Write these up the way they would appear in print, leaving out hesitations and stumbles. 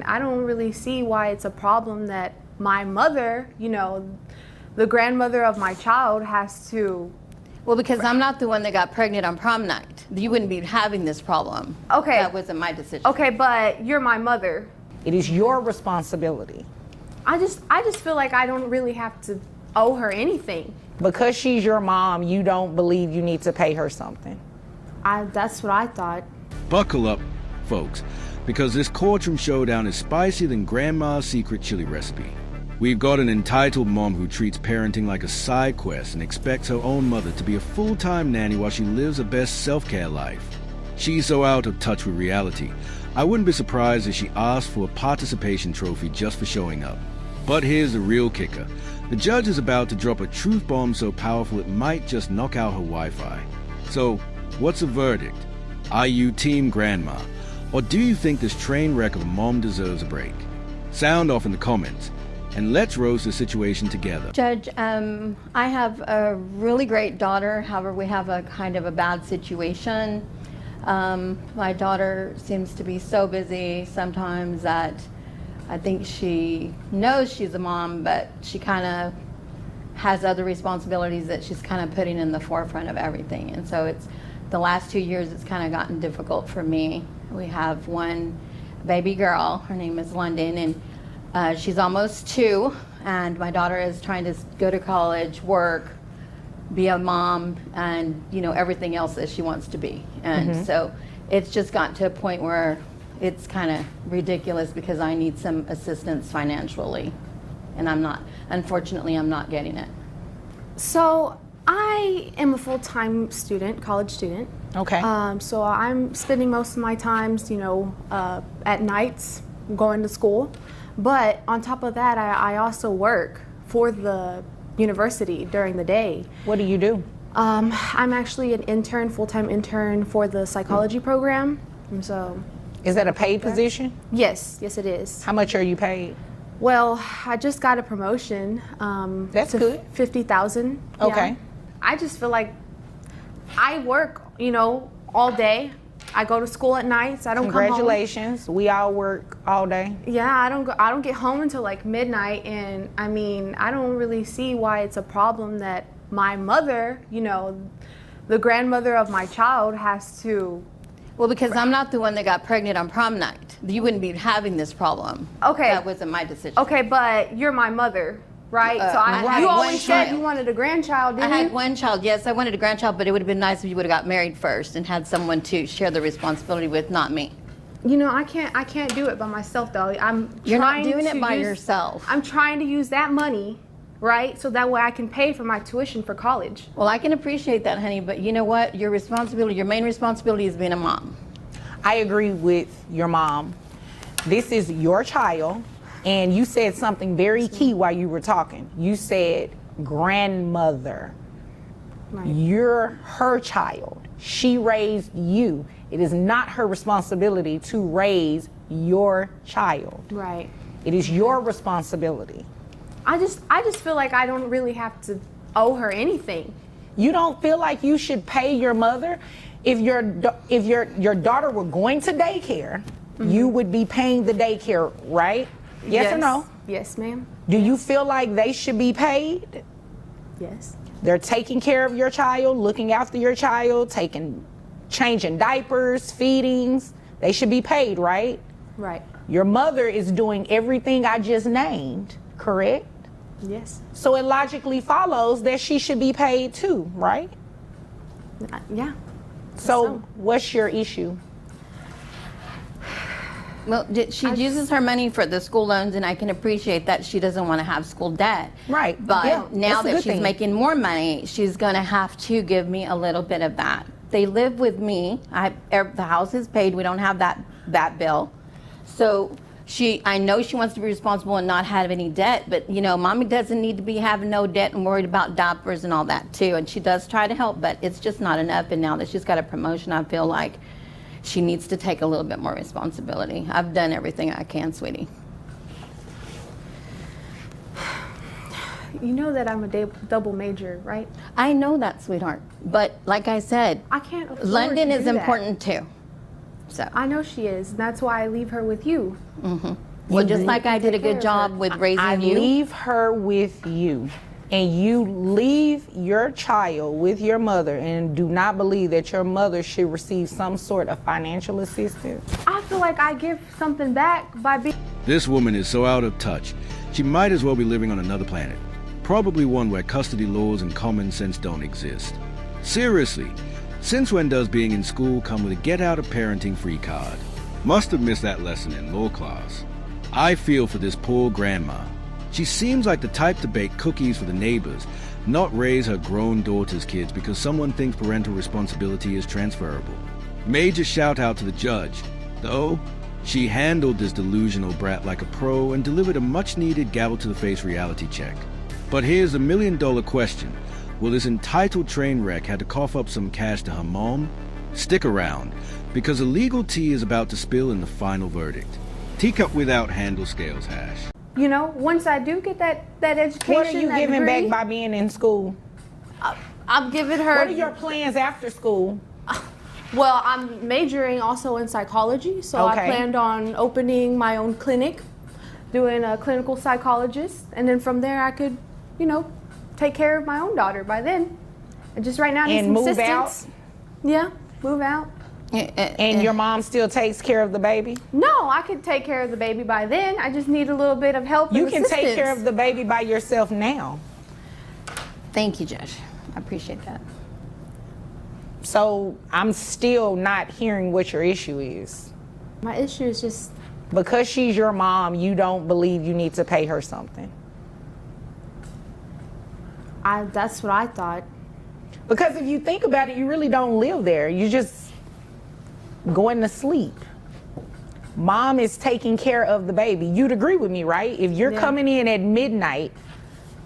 I don't really see why it's a problem that my mother, the grandmother of my child, has to. Well, because I'm not the one that got pregnant on prom night. You wouldn't be having this problem. Okay. That wasn't my decision. Okay, but you're my mother. It is your responsibility. I just feel like I don't really have to owe her anything. Because she's your mom, you don't believe you need to pay her something. That's what I thought. Buckle up, folks, because this courtroom showdown is spicier than Grandma's secret chili recipe. We've got an entitled mom who treats parenting like a side quest and expects her own mother to be a full-time nanny while she lives her best self-care life. She's so out of touch with reality, I wouldn't be surprised if she asked for a participation trophy just for showing up. But here's the real kicker. The judge is about to drop a truth bomb so powerful it might just knock out her Wi-Fi. So, what's the verdict? Are you Team Grandma? Or do you think this train wreck of a mom deserves a break? Sound off in the comments, and let's roast the situation together. Judge, I have a really great daughter. However, we have a kind of a bad situation. My daughter seems to be so busy sometimes that I think she knows she's a mom, but she kind of has other responsibilities that she's kind of putting in the forefront of everything. And so it's the last 2 years it's kind of gotten difficult for me. We have one baby girl, her name is London, and she's almost 2, and my daughter is trying to go to college, work, be a mom, and everything else that she wants to be. And so it's just gotten to a point where it's kind of ridiculous because I need some assistance financially, and unfortunately I'm not getting it. So I am a full-time student, college student. Okay. So I'm spending most of my times, at nights going to school. But on top of that, I also work for the university during the day. What do you do? I'm actually an intern, full-time intern for the psychology program. And so. Is that a paid position? Yes, it is. How much are you paid? Well, I just got a promotion. That's to good. 50,000. Okay. Yeah. I just feel like I work, all day. I go to school at nights. I don't come home. Congratulations. We all work all day. Yeah, I don't get home until like midnight, and I don't really see why it's a problem that my mother, the grandmother of my child, has to. Well, because I'm not the one that got pregnant on prom night. You wouldn't be having this problem. Okay. That wasn't my decision. Okay, but you're my mother, right? So you always said you wanted a grandchild, didn't you? I had one child. Yes, I wanted a grandchild, but it would have been nice if you would have got married first and had someone to share the responsibility with, not me. I can't do it by myself, though. You're not doing it by yourself. I'm trying to use that money, right? So that way I can pay for my tuition for college. Well, I can appreciate that, honey, but you know what? Your main responsibility is being a mom. I agree with your mom. This is your child, and you said something very key while you were talking. You said grandmother. Right. You're her child. She raised you. It is not her responsibility to raise your child. Right. It is your responsibility. I just feel like I don't really have to owe her anything. You don't feel like you should pay your mother? If your daughter were going to daycare, you would be paying the daycare, right? Yes or no? Yes, ma'am. Do you feel like they should be paid? Yes. They're taking care of your child, looking after your child, changing diapers, feedings. They should be paid, right? Right. Your mother is doing everything I just named, correct? Yes. So it logically follows that she should be paid too, right? Yeah. So what's your issue? Well, she uses her money for the school loans, and I can appreciate that she doesn't want to have school debt. Right. But yeah, now that she's making more money, she's going to have to give me a little bit of that. They live with me. The house is paid. We don't have that bill. So I know she wants to be responsible and not have any debt, but mommy doesn't need to be having no debt and worried about diapers and all that too. And she does try to help, but it's just not enough. And now that she's got a promotion, I feel like she needs to take a little bit more responsibility. I've done everything I can, sweetie. You know that I'm a double major, right? I know that, sweetheart. But like I said, I can't afford London to is do that. important too. So I know she is. That's why I leave her with you. Mm-hmm. Well, just like I did a good job with raising I you. leave her with you, and you leave your child with your mother and do not believe that your mother should receive some sort of financial assistance. I feel like I give something back by being. This woman is so out of touch, she might as well be living on another planet. Probably one where custody laws and common sense don't exist. Seriously, since when does being in school come with a get out of parenting free card? Must have missed that lesson in law class. I feel for this poor grandma. She seems like the type to bake cookies for the neighbors, not raise her grown daughter's kids because someone thinks parental responsibility is transferable. Major shout out to the judge, though she handled this delusional brat like a pro and delivered a much needed gavel to the face reality check. But here's the $1 million question. Will this entitled train wreck have to cough up some cash to her mom? Stick around, because a legal tea is about to spill in the final verdict. Teacup without handle scales hash. You know, once I do get that education, What are you that giving degree, back by being in school? I'm giving her. What are your plans after school? Well, I'm majoring also in psychology, so Okay. I planned on opening my own clinic, doing a clinical psychologist, and then from there I could, you know, take care of my own daughter by then. And just right now I need And some move assistance. Yeah, move out. And your mom still takes care of the baby? No, I could take care of the baby by then. I just need a little bit of help You and can assistance. take care of the baby by yourself now. Thank you, Judge. I appreciate that. So I'm still not hearing what your issue is. My issue is just, Because she's your mom, you don't believe you need to pay her something. that's what I thought. Because if you think about it, you really don't live there. You're just going to sleep. Mom is taking care of the baby. You'd agree with me, right? If you're coming in at midnight,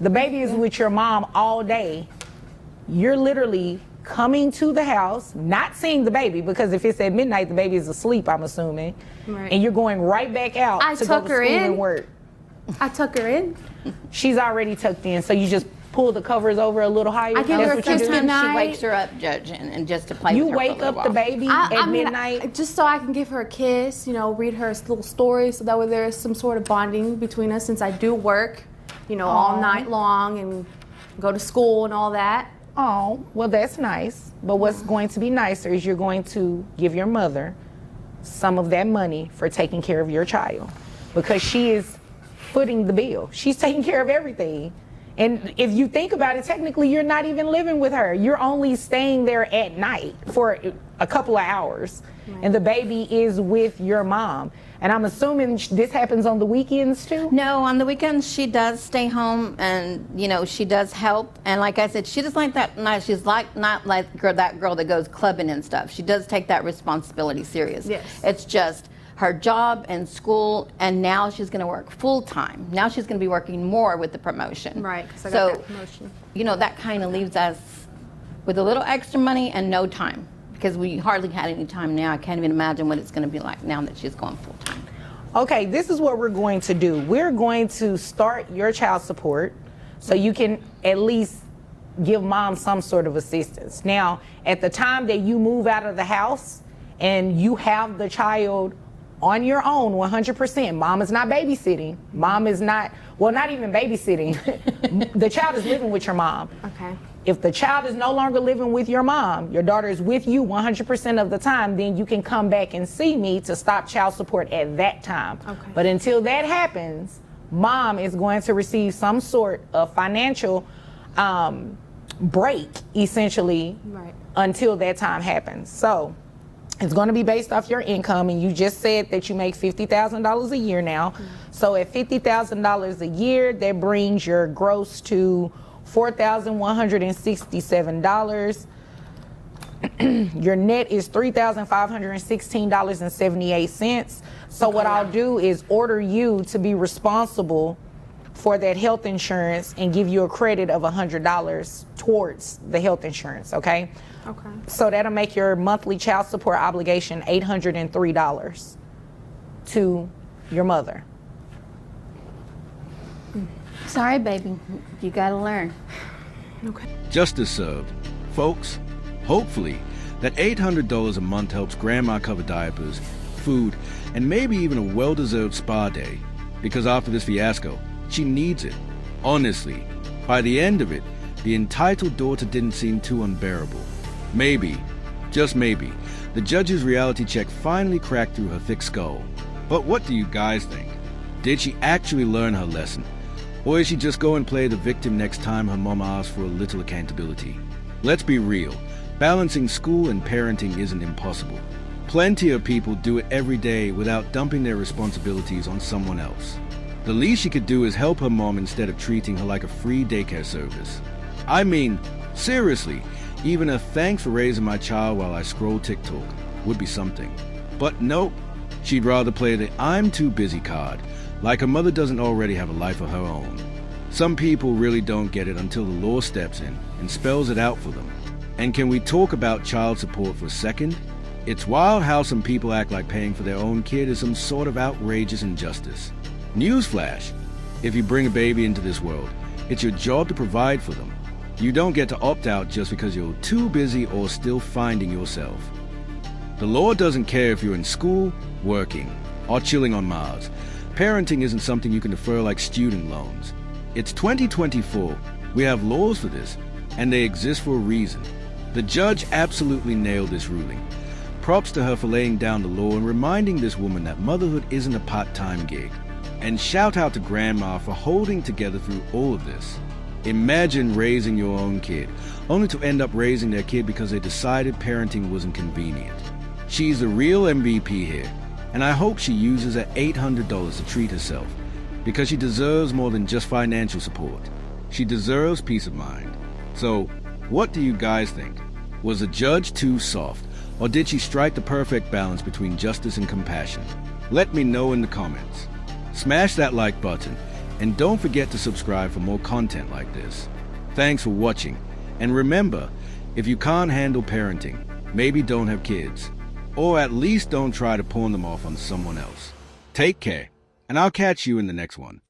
the baby is with your mom all day. You're literally coming to the house, not seeing the baby, because if it's at midnight, the baby is asleep, I'm assuming. Right. And you're going right back out I to go tuck to her school in. and work. I tuck her in. She's already tucked in, so you just pull the covers over a little higher. I give her a That's what you kiss do? good Sometimes she night. wakes her up, Judge, and just to play You with her wake for a up little the while. baby I at mean, midnight. just so I can give her a kiss, you know, read her a little story, so that way there is some sort of bonding between us, since I do work, you know, all night long and go to school and all that. Oh, well, that's nice. But what's going to be nicer is you're going to give your mother some of that money for taking care of your child, because she is footing the bill. She's taking care of everything. And if you think about it, technically, you're not even living with her. You're only staying there at night for a couple of hours. And the baby is with your mom. And I'm assuming this happens on the weekends too? No, on the weekends she does stay home, and you know she does help. And like I said, she does like that. She's like not like that girl that goes clubbing and stuff. She does take that responsibility serious. Yes. It's just her job and school, and now she's going to work full time. Now she's going to be working more with the promotion. Right, because I So, got that promotion. you know, that kind of leaves us with a little extra money and no time, because we hardly had any time now. I can't even imagine what it's going to be like now that she's going full time. Okay, this is what we're going to do. We're going to start your child support so you can at least give mom some sort of assistance. Now, at the time that you move out of the house and you have the child on your own 100%, mom is not babysitting. Mom is not, well, not even babysitting. The child is living with your mom. Okay. If the child is no longer living with your mom, your daughter is with you 100% of the time, then you can come back and see me to stop child support at that time. Okay. But until that happens, mom is going to receive some sort of financial break, essentially, Right. until that time happens. So it's going to be based off your income, and you just said that you make $50,000 a year now. So at $50,000 a year, that brings your gross to $4,167. Your net is $3,516.78. So what I'll do is order you to be responsible for that health insurance and give you a credit of $100 towards the health insurance, okay? Okay. So that'll make your monthly child support obligation $803 to your mother. Sorry, baby. You got to learn. Okay. Justice served. Folks, hopefully, that $800 a month helps grandma cover diapers food, and maybe even a well-deserved spa day. Because after this fiasco, she needs it. Honestly, by the end of it, the entitled daughter didn't seem too unbearable. Maybe, just maybe, the judge's reality check finally cracked through her thick skull. But what do you guys think? Did she actually learn her lesson? Or is she just go and play the victim next time her mom asks for a little accountability? Let's be real, balancing school and parenting isn't impossible. Plenty of people do it every day without dumping their responsibilities on someone else. The least she could do is help her mom instead of treating her like a free daycare service. I mean, seriously, even a thanks for raising my child while I scroll TikTok would be something. But nope, she'd rather play the I'm too busy card, like her mother doesn't already have a life of her own. Some people really don't get it until the law steps in and spells it out for them. And can we talk about child support for a second? It's wild how some people act like paying for their own kid is some sort of outrageous injustice. Newsflash, if you bring a baby into this world, it's your job to provide for them. You don't get to opt out just because you're too busy or still finding yourself. The law doesn't care if you're in school, working, or chilling on Mars. Parenting isn't something you can defer like student loans. It's 2024. We have laws for this, and they exist for a reason. The judge absolutely nailed this ruling. Props to her for laying down the law and reminding this woman that motherhood isn't a part-time gig. And shout out to Grandma for holding together through all of this. Imagine raising your own kid, only to end up raising their kid because they decided parenting wasn't convenient. She's the real MVP here, and I hope she uses her $800 to treat herself, because she deserves more than just financial support. She deserves peace of mind. So, what do you guys think? Was the judge too soft? Or did she strike the perfect balance between justice and compassion? Let me know in the comments. Smash that like button, and don't forget to subscribe for more content like this. Thanks for watching, and remember, if you can't handle parenting, maybe don't have kids, or at least don't try to pawn them off on someone else. Take care, and I'll catch you in the next one.